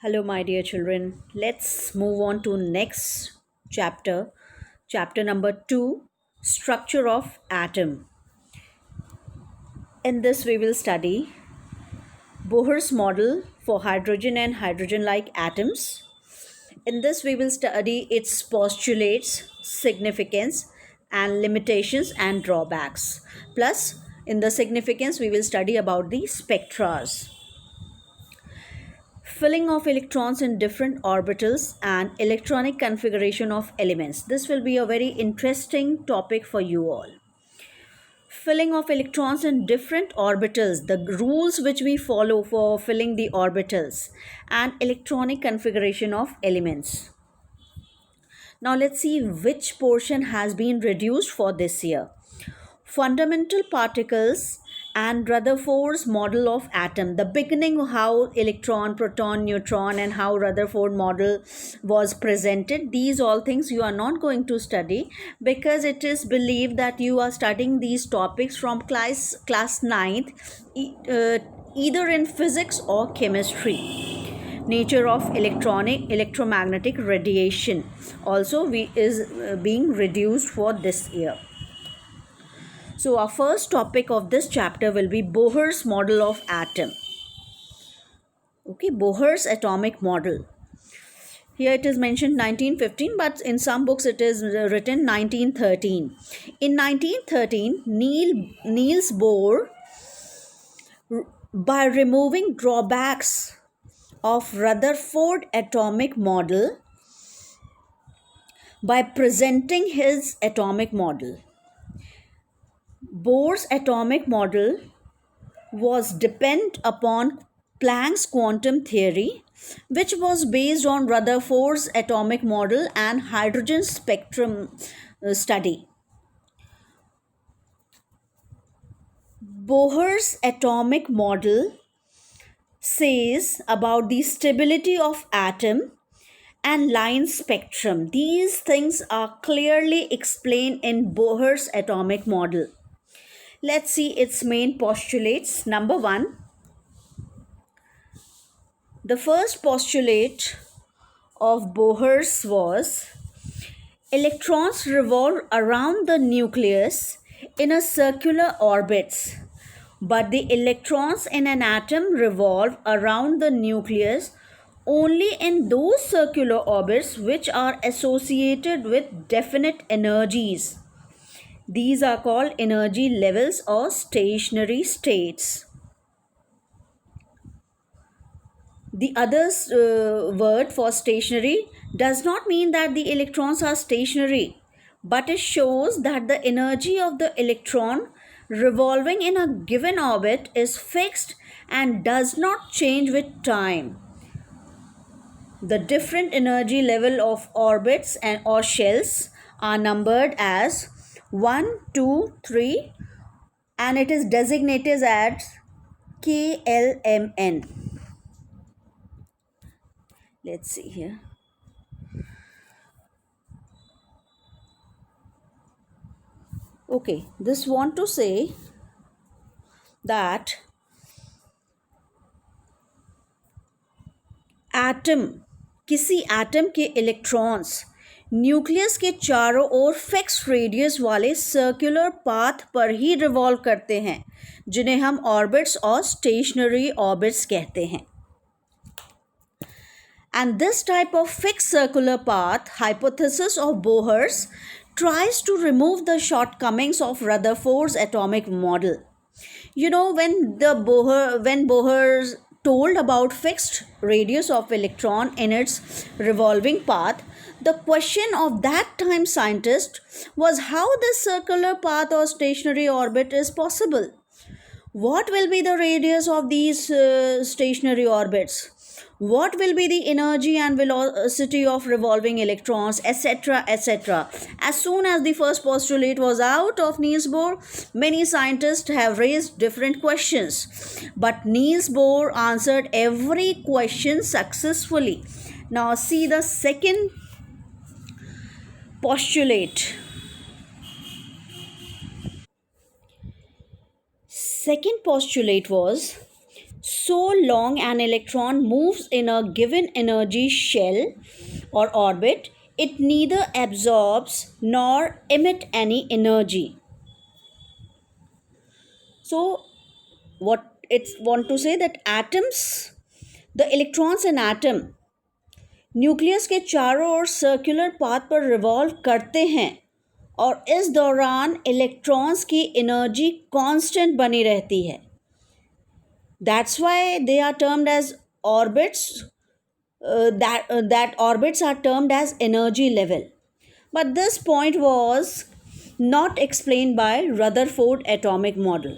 Hello, my dear children. Let's move on to next chapter, chapter number 2, structure of atom. In this, we will study Bohr's model for hydrogen and hydrogen-like atoms. In this, we will study its postulates, significance, and limitations and drawbacks. Plus, in the significance, we will study about the spectras. Filling of electrons in different orbitals and electronic configuration of elements. This will be a very interesting topic for you all. Filling of electrons in different orbitals, the rules which we follow for filling the orbitals, and electronic configuration of elements. Now let's see which portion has been reduced for this year. Fundamental particles and Rutherford's model of atom, the beginning, how electron, proton, neutron, and how Rutherford model was presented. These all things you are not going to study because it is believed that you are studying these topics from class 9th, either in physics or chemistry. Nature of electromagnetic radiation also is being reduced for this year. So our first topic of this chapter will be Bohr's model of atom. Okay, Bohr's atomic model. Here it is mentioned 1915, but in some books it is written 1913. In 1913, Niels Bohr, by removing drawbacks of Rutherford atomic model, by presenting his atomic model. Bohr's atomic model was depend upon Planck's quantum theory, which was based on Rutherford's atomic model and hydrogen spectrum study. Bohr's atomic model says about the stability of atom and line spectrum. These things are clearly explained in Bohr's atomic model. Let's see its main postulates. Number 1, the first postulate of Bohr's was electrons revolve around the nucleus in a circular orbits, but the electrons in an atom revolve around the nucleus only in those circular orbits which are associated with definite energies. These are called energy levels or stationary states. The other word for stationary does not mean that the electrons are stationary, but it shows that the energy of the electron revolving in a given orbit is fixed and does not change with time. The different energy level of orbits and or shells are numbered as 1, 2, 3, and it is designated as KLMN. Let's see here. Okay, this want to say that atom, किसी atom के electrons nucleus के चारों ओर fix radius वाले circular path पर ही revolve करते हैं, जिन्हें हम ऑर्बिट्स और स्टेशनरी ऑर्बिट्स कहते हैं. And this type of fixed circular path hypothesis of Bohr's tries to remove the shortcomings of Rutherford's atomic model. You know, when Bohr told about fixed radius of electron in its revolving path, the question of that time scientist was how this circular path or stationary orbit is possible. What will be the radius of these stationary orbits? What will be the energy and velocity of revolving electrons, etc., etc. As soon as the first postulate was out of Niels Bohr, many scientists have raised different questions. But Niels Bohr answered every question successfully. Now see the second postulate. Second postulate was So long an electron moves in a given energy shell or orbit, it neither absorbs nor emits any energy. So what it's want to say that atoms, the electrons in atom nucleus के चारों ओर circular path पर revolve करते हैं और इस दौरान electrons की energy constant बनी रहती है. That's why they are termed as orbits. That orbits are termed as energy level. But this point was not explained by Rutherford atomic model.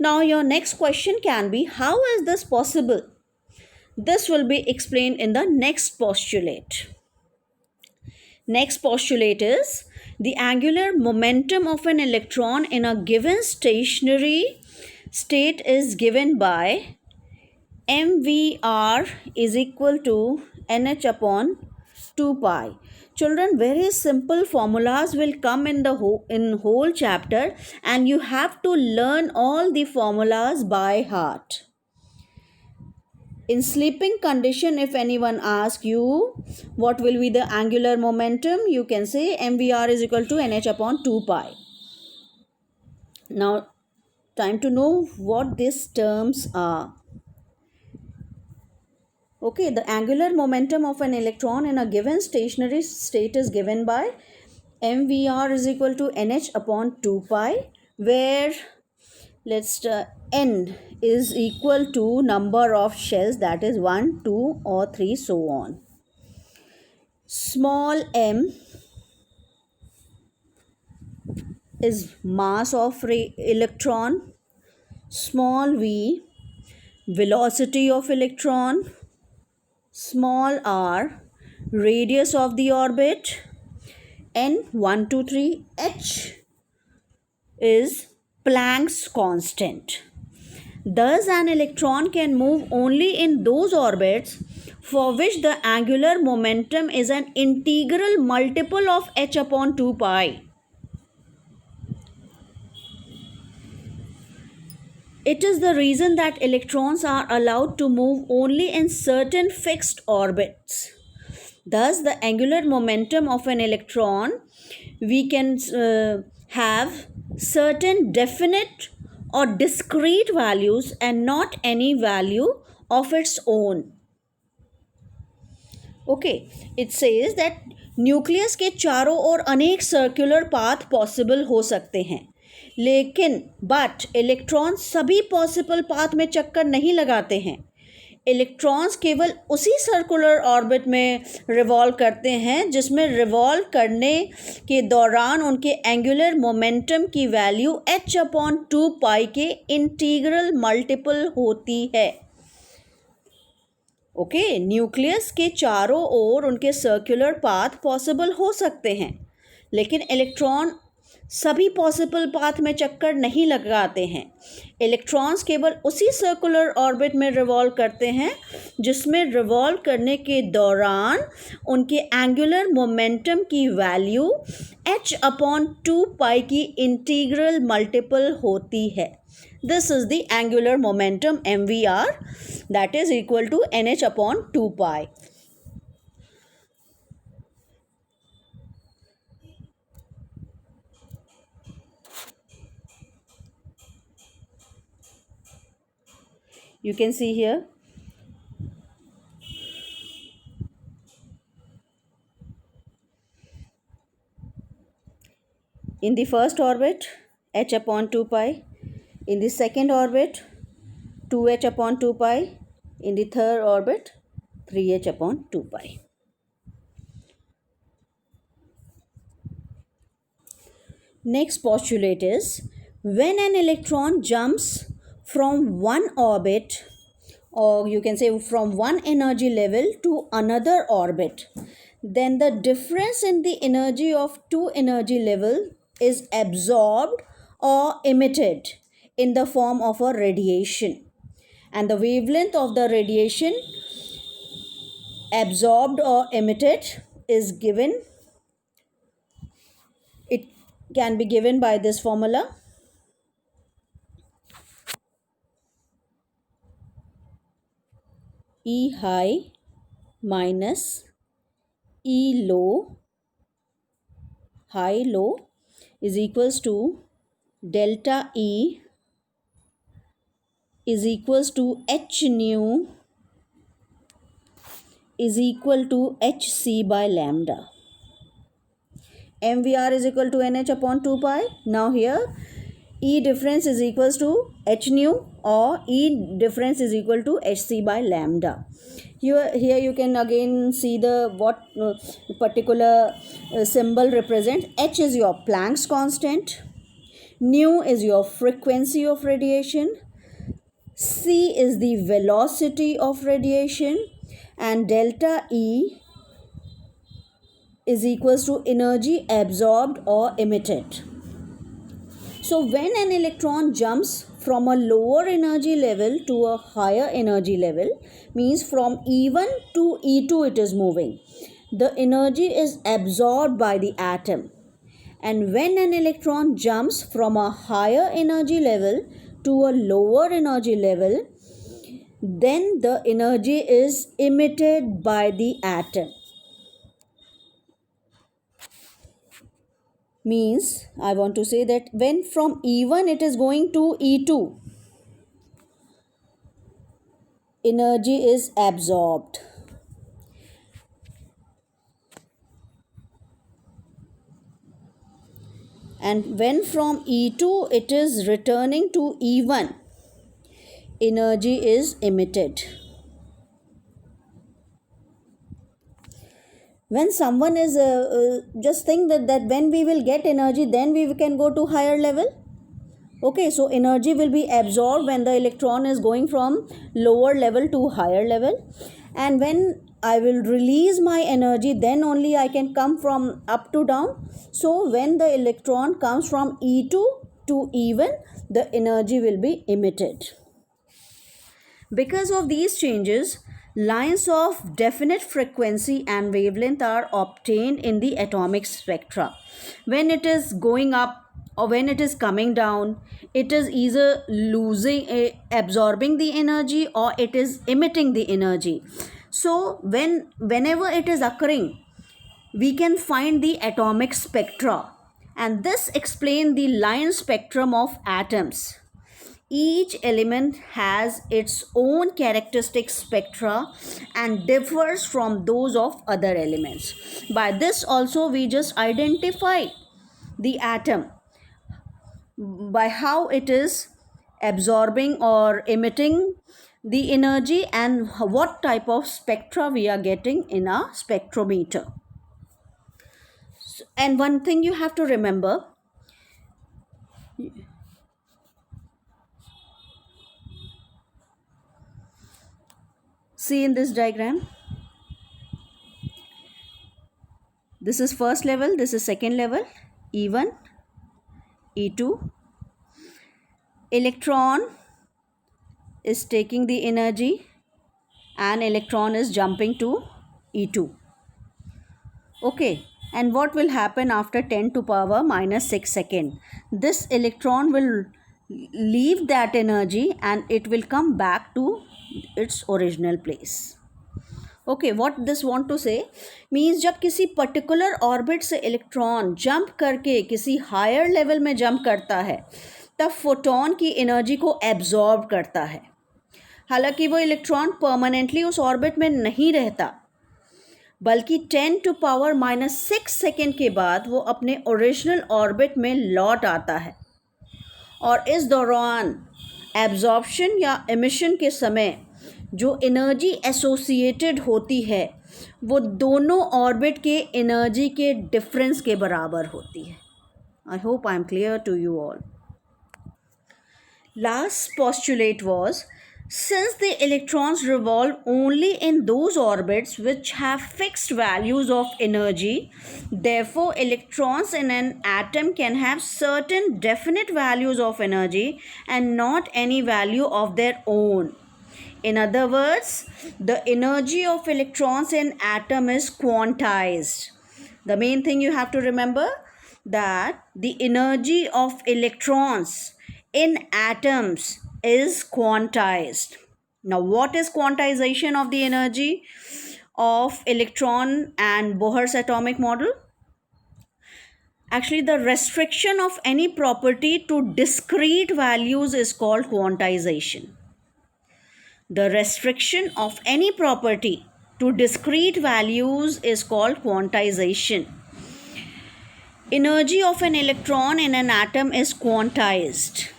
Now your next question can be, how is this possible? This will be explained in the next postulate. Next postulate is the angular momentum of an electron in a given stationary state is given by mvr is equal to nh upon 2 pi. Children, very simple formulas will come in the whole chapter, and you have to learn all the formulas by heart. In sleeping condition, if anyone asks you what will be the angular momentum, you can say mvr is equal to nh upon 2 pi. Now time to know what these terms are. Okay, the angular momentum of an electron in a given stationary state is given by mvr is equal to nh upon 2 pi, where n is equal to number of shells, that is 1, 2 or 3, so on. Small m is mass of electron, small v velocity of electron, small r radius of the orbit, n 1, 2, 3 h is Planck's constant. Thus an electron can move only in those orbits for which the angular momentum is an integral multiple of h upon 2 pi. It is the reason that electrons are allowed to move only in certain fixed orbits. Thus, the angular momentum of an electron, we can have certain definite or discrete values and not any value of its own. Okay, it says that nucleus के चारों ओर अनेक circular path possible हो सकते हैं, लेकिन but electron सभी possible path में चक्कर नहीं लगाते हैं. इलेक्ट्रॉन्स केवल उसी सर्कुलर ऑर्बिट में रिवॉल्व करते हैं जिसमें रिवॉल्व करने के दौरान उनके एंगुलर मोमेंटम की वैल्यू h अपॉन 2 पाई के इंटीग्रल मल्टीपल होती है. ओके, न्यूक्लियस के चारों ओर उनके सर्कुलर पाथ पॉसिबल हो सकते हैं, लेकिन इलेक्ट्रॉन सभी पॉसिबल पाथ में चक्कर नहीं लगाते हैं. इलेक्ट्रॉन्स केवल उसी सर्कुलर ऑर्बिट में रिवॉल्व करते हैं जिसमें रिवॉल्व करने के दौरान उनके एंगुलर मोमेंटम की वैल्यू h अपॉन 2 पाई की इंटीग्रल मल्टीपल होती है. This is the angular momentum mvr, that is equal to nh upon 2 pi. You can see here in the first orbit h upon 2 pi, in the second orbit 2h upon 2 pi, in the third orbit 3h upon 2 pi. Next postulate is, when an electron jumps from one orbit, or you can say from one energy level to another orbit, then the difference in the energy of two energy level is absorbed or emitted in the form of a radiation, and the wavelength of the radiation absorbed or emitted is given. It can be given by this formula. E high minus E low, high low, is equals to delta E is equals to H nu is equal to Hc by lambda. MVR is equal to NH upon 2 pi. Now here E difference is equals to H nu, or E difference is equal to Hc by lambda. Here you can again see the what particular symbol represents. H is your Planck's constant, nu is your frequency of radiation, c is the velocity of radiation, and delta E is equals to energy absorbed or emitted. So when an electron jumps from a lower energy level to a higher energy level, means from E1 to E2 it is moving, the energy is absorbed by the atom. And when an electron jumps from a higher energy level to a lower energy level, then the energy is emitted by the atom. Means I want to say that when from E1 it is going to E2, energy is absorbed. And when from E2 it is returning to E1, energy is emitted. When someone is just think that when we will get energy, then we can go to higher level. Okay, so energy will be absorbed when the electron is going from lower level to higher level, and when I will release my energy, then only I can come from up to down. So when the electron comes from E2 to E1, the energy will be emitted. Because of these changes, lines of definite frequency and wavelength are obtained in the atomic spectra. When it is going up or when it is coming down, it is either absorbing the energy, or it is emitting the energy. So whenever it is occurring, we can find the atomic spectra, and this explains the line spectrum of atoms. Each element has its own characteristic spectra and differs from those of other elements. By this also we just identify the atom by how it is absorbing or emitting the energy and what type of spectra we are getting in a spectrometer. And one thing you have to remember, see in this diagram, this is first level, this is second level, E1, E2. Electron is taking the energy and electron is jumping to E2. Okay, and what will happen after 10 to power minus 6 second? This electron will leave that energy and it will come back to its original place. Okay what this want to say means जब किसी particular orbit से electron jump करके किसी higher level में jump करता है, तब photon की एनर्जी को एब्जॉर्ब करता है. हालांकि वो इलेक्ट्रॉन परमानेंटली उस ऑर्बिट में नहीं रहता, बल्कि 10 टू पावर माइनस 6 सेकेंड के बाद वो अपने ओरिजिनल ऑर्बिट में लौट आता है. और इस दौरान एब्जॉर्प्शन या एमिशन के समय जो एनर्जी एसोसिएटेड होती है वो दोनों ऑर्बिट के एनर्जी के डिफरेंस के बराबर होती है. I hope I am clear to you all. Last postulate was, since the electrons revolve only in those orbits which have fixed values of energy, therefore electrons in an atom can have certain definite values of energy and not any value of their own. In other words, the energy of electrons in atom is quantized. The main thing you have to remember, that the energy of electrons in atoms is quantized. Now, what is quantization of the energy of electron and Bohr's atomic model? Actually, the restriction of any property to discrete values is called quantization. The restriction of any property to discrete values is called quantization. Energy of an electron in an atom is quantized,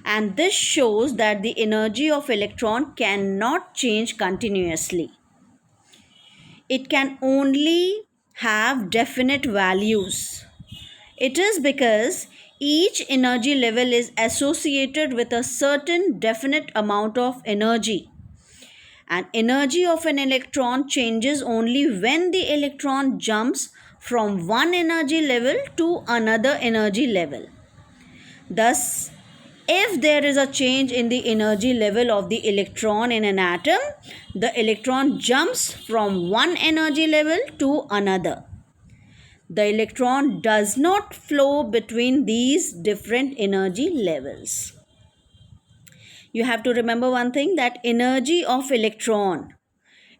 and this shows that the energy of electron cannot change continuously. It can only have definite values. It is because each energy level is associated with a certain definite amount of energy. And energy of an electron changes only when the electron jumps from one energy level to another energy level. Thus, if there is a change in the energy level of the electron in an atom, the electron jumps from one energy level to another. The electron does not flow between these different energy levels. You have to remember one thing, that energy of electron,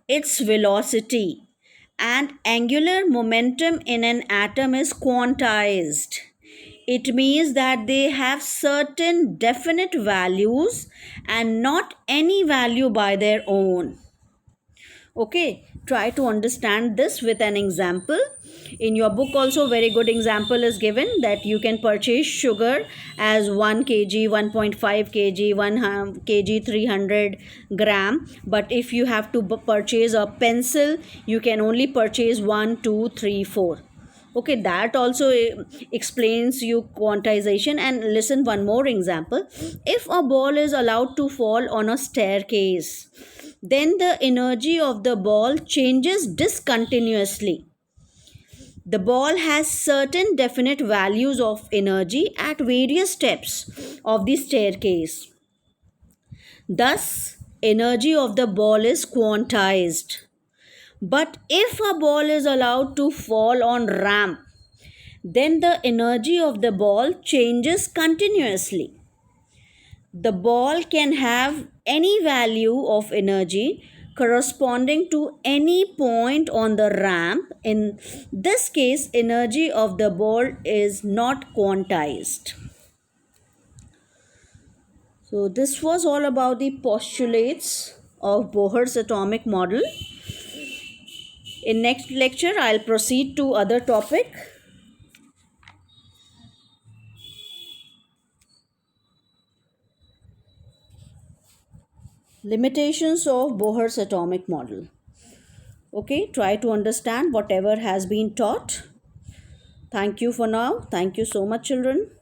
its velocity and angular momentum in an atom is quantized. It means that they have certain definite values and not any value by their own. Okay, try to understand this with an example. In your book also, very good example is given, that you can purchase sugar as 1 kg, 1.5 kg, 1 kg 300 gram, but if you have to purchase a pencil, you can only purchase 1, 2, 3, 4. Okay, that also explains you quantization. And listen, one more example. If a ball is allowed to fall on a staircase, then the energy of the ball changes discontinuously. The ball has certain definite values of energy at various steps of the staircase. Thus, energy of the ball is quantized. But if a ball is allowed to fall on ramp, then the energy of the ball changes continuously. The ball can have any value of energy corresponding to any point on the ramp. In this case, energy of the ball is not quantized. So this was all about the postulates of Bohr's atomic model. In next lecture, I'll proceed to other topic. Limitations of Bohr's atomic model. Okay, try to understand whatever has been taught. Thank you for now. Thank you so much, children.